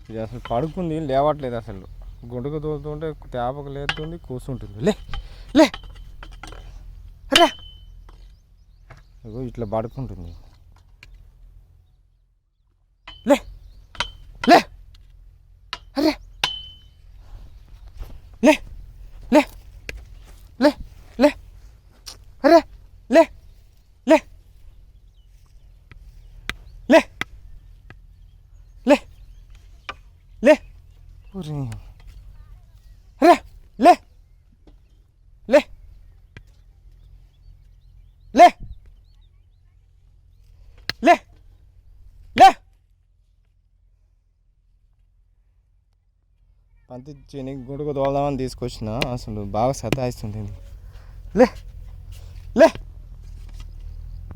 ఇది అసలు పడుకుంది, లేవట్లేదు. అసలు గుండుకు తోలుతుంటే తేపకు లేస్తుంది, కూర్చుంటుంది. లే లే రా, ఇట్లా పడుకుంటుంది. లే లే అరే లే లే లే లే అరే లే లే లే లే లే అరే లే లే లే లే లే పంపించి నీకు గుడుకు తోలదామని తీసుకొచ్చిన. అసలు బాగా సతాయిస్తుంది. లే